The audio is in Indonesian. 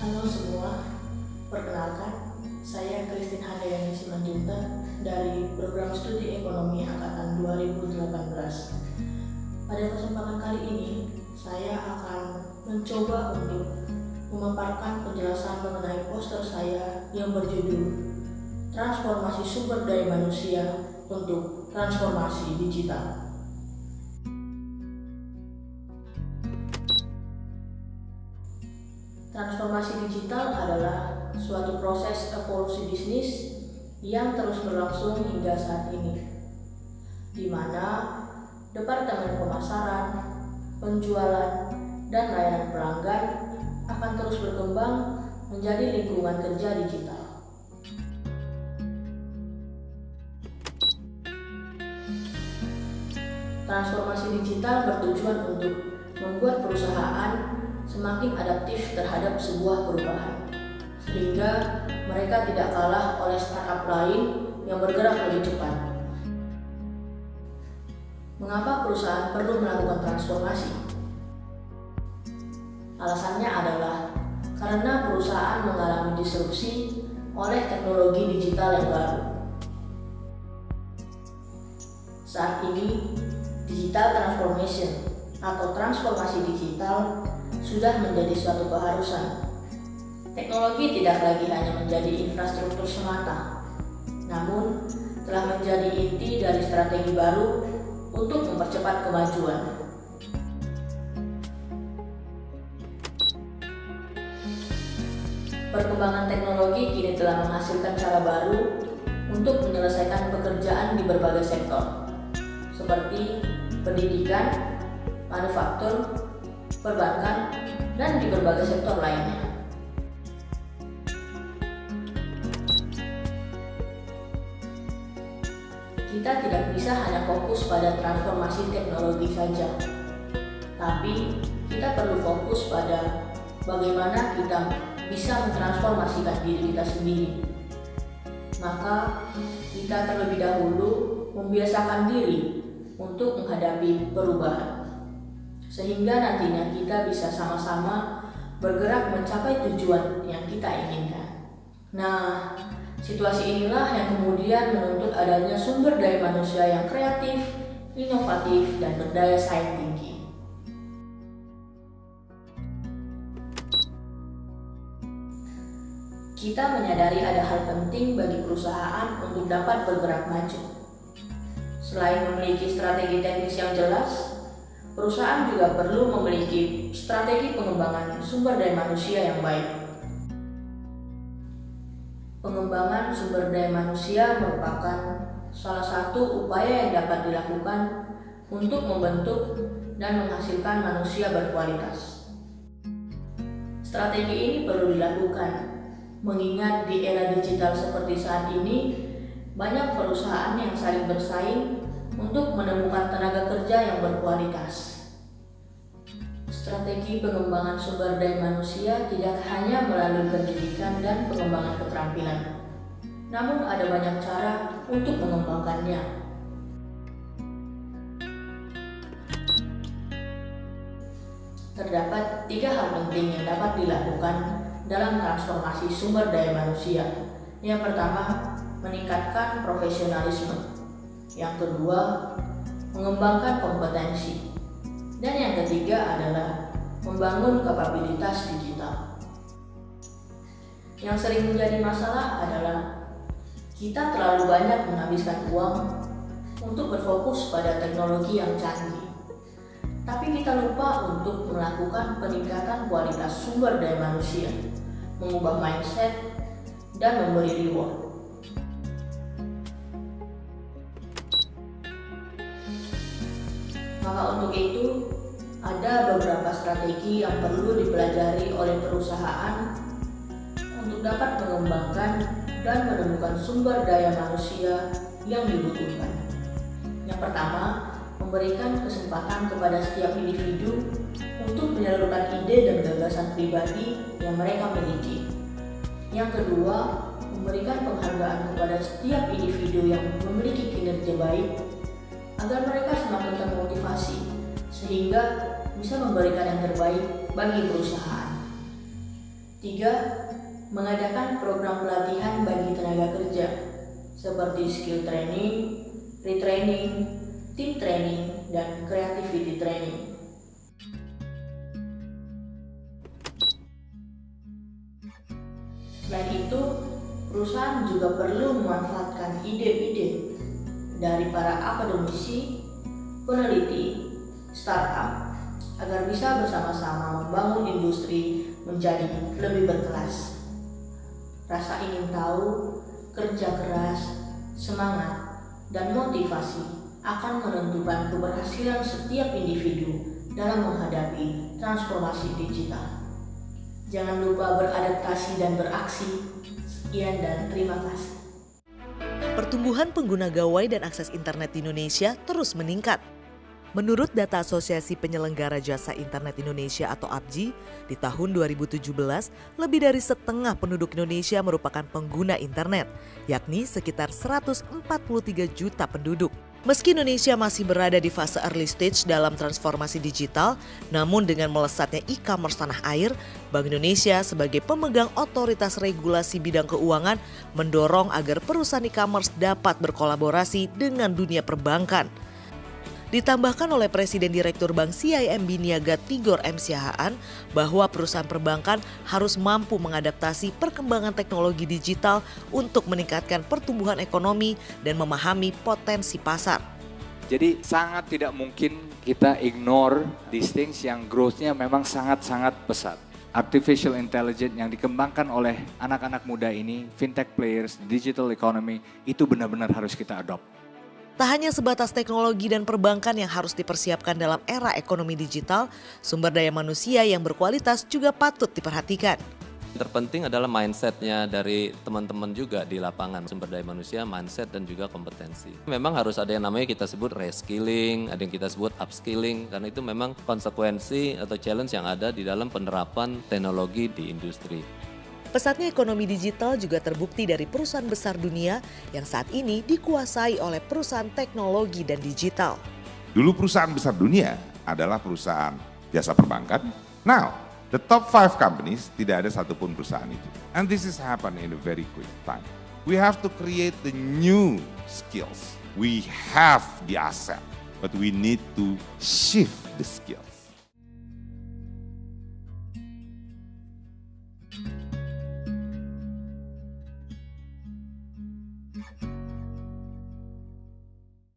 Halo semua, perkenalkan, saya Christine Handayani Simanjunta dari Program Studi Ekonomi Angkatan 2018. Pada kesempatan kali ini, saya akan mencoba untuk memaparkan penjelasan mengenai poster saya yang berjudul Transformasi Sumber Daya Manusia untuk Transformasi Digital. Transformasi digital adalah suatu proses evolusi bisnis yang terus berlangsung hingga saat ini, di mana departemen pemasaran, penjualan, dan layanan pelanggan akan terus berkembang menjadi lingkungan kerja digital. Transformasi digital bertujuan untuk membuat perusahaan semakin adaptif terhadap sebuah perubahan, sehingga mereka tidak kalah oleh startup lain yang bergerak lebih cepat. Mengapa perusahaan perlu melakukan transformasi? Alasannya adalah karena perusahaan mengalami disrupsi oleh teknologi digital yang baru. Saat ini, digital transformation atau transformasi digital sudah menjadi suatu keharusan. Teknologi tidak lagi hanya menjadi infrastruktur semata, namun telah menjadi inti dari strategi baru untuk mempercepat kemajuan. Perkembangan teknologi kini telah menghasilkan cara baru untuk menyelesaikan pekerjaan di berbagai sektor, seperti pendidikan, manufaktur, perbankan, dan di berbagai sektor lainnya. Kita tidak bisa hanya fokus pada transformasi teknologi saja, tapi kita perlu fokus pada bagaimana kita bisa mentransformasikan diri kita sendiri. Maka kita terlebih dahulu membiasakan diri untuk menghadapi perubahan, sehingga nantinya kita bisa sama-sama bergerak mencapai tujuan yang kita inginkan. Nah, situasi inilah yang kemudian menuntut adanya sumber daya manusia yang kreatif, inovatif, dan berdaya saing tinggi. Kita menyadari ada hal penting bagi perusahaan untuk dapat bergerak maju. Selain memiliki strategi teknis yang jelas, perusahaan juga perlu memiliki strategi pengembangan sumber daya manusia yang baik. Pengembangan sumber daya manusia merupakan salah satu upaya yang dapat dilakukan untuk membentuk dan menghasilkan manusia berkualitas. Strategi ini perlu dilakukan, mengingat di era digital seperti saat ini, banyak perusahaan yang saling bersaing untuk menemukan tenaga kerja yang berkualitas. Strategi pengembangan sumber daya manusia tidak hanya melalui pendidikan dan pengembangan keterampilan, namun ada banyak cara untuk mengembangkannya. Terdapat 3 hal penting yang dapat dilakukan dalam transformasi sumber daya manusia. Yang pertama, meningkatkan profesionalisme. Yang kedua, mengembangkan kompetensi. Dan yang ketiga adalah membangun kapabilitas digital. Yang sering menjadi masalah adalah kita terlalu banyak menghabiskan uang untuk berfokus pada teknologi yang canggih, tapi kita lupa untuk melakukan peningkatan kualitas sumber daya manusia, mengubah mindset, dan memberi reward. Maka untuk itu, ada beberapa strategi yang perlu dipelajari oleh perusahaan untuk dapat mengembangkan dan menemukan sumber daya manusia yang dibutuhkan. Yang pertama, memberikan kesempatan kepada setiap individu untuk menyalurkan ide dan gagasan pribadi yang mereka miliki. Yang kedua, memberikan penghargaan kepada setiap individu yang memiliki kinerja baik agar mereka semakin termotivasi sehingga bisa memberikan yang terbaik bagi perusahaan. Tiga, mengadakan program pelatihan bagi tenaga kerja seperti skill training, retraining, team training, dan creativity training. Selain itu, perusahaan juga perlu memanfaatkan ide-ide dari para akademisi, peneliti, startup, agar bisa bersama-sama membangun industri menjadi lebih berkelas. Rasa ingin tahu, kerja keras, semangat, dan motivasi akan menentukan keberhasilan setiap individu dalam menghadapi transformasi digital. Jangan lupa beradaptasi dan beraksi. Sekian dan terima kasih. Pertumbuhan pengguna gawai dan akses internet di Indonesia terus meningkat. Menurut data Asosiasi Penyelenggara Jasa Internet Indonesia atau APJI, di tahun 2017, lebih dari setengah penduduk Indonesia merupakan pengguna internet, yakni sekitar 143 juta penduduk. Meski Indonesia masih berada di fase early stage dalam transformasi digital, namun dengan melesatnya e-commerce tanah air, Bank Indonesia sebagai pemegang otoritas regulasi bidang keuangan mendorong agar perusahaan e-commerce dapat berkolaborasi dengan dunia perbankan. Ditambahkan oleh Presiden Direktur Bank CIMB Niaga Tigor M. Siahaan bahwa perusahaan perbankan harus mampu mengadaptasi perkembangan teknologi digital untuk meningkatkan pertumbuhan ekonomi dan memahami potensi pasar. Jadi sangat tidak mungkin kita ignore these things yang growth-nya memang sangat-sangat pesat. Artificial intelligence yang dikembangkan oleh anak-anak muda ini, fintech players, digital economy, itu benar-benar harus kita adopt. Tak hanya sebatas teknologi dan perbankan yang harus dipersiapkan dalam era ekonomi digital, sumber daya manusia yang berkualitas juga patut diperhatikan. Terpenting adalah mindsetnya dari teman-teman juga di lapangan, sumber daya manusia, mindset dan juga kompetensi. Memang harus ada yang namanya kita sebut reskilling, ada yang kita sebut upskilling, karena itu memang konsekuensi atau challenge yang ada di dalam penerapan teknologi di industri. Pesatnya ekonomi digital juga terbukti dari perusahaan besar dunia yang saat ini dikuasai oleh perusahaan teknologi dan digital. Dulu perusahaan besar dunia adalah perusahaan jasa perbankan. Now, the top 5 companies tidak ada satupun perusahaan itu. And this is happen in a very quick time. We have to create the new skills. We have the asset, but we need to shift the skills.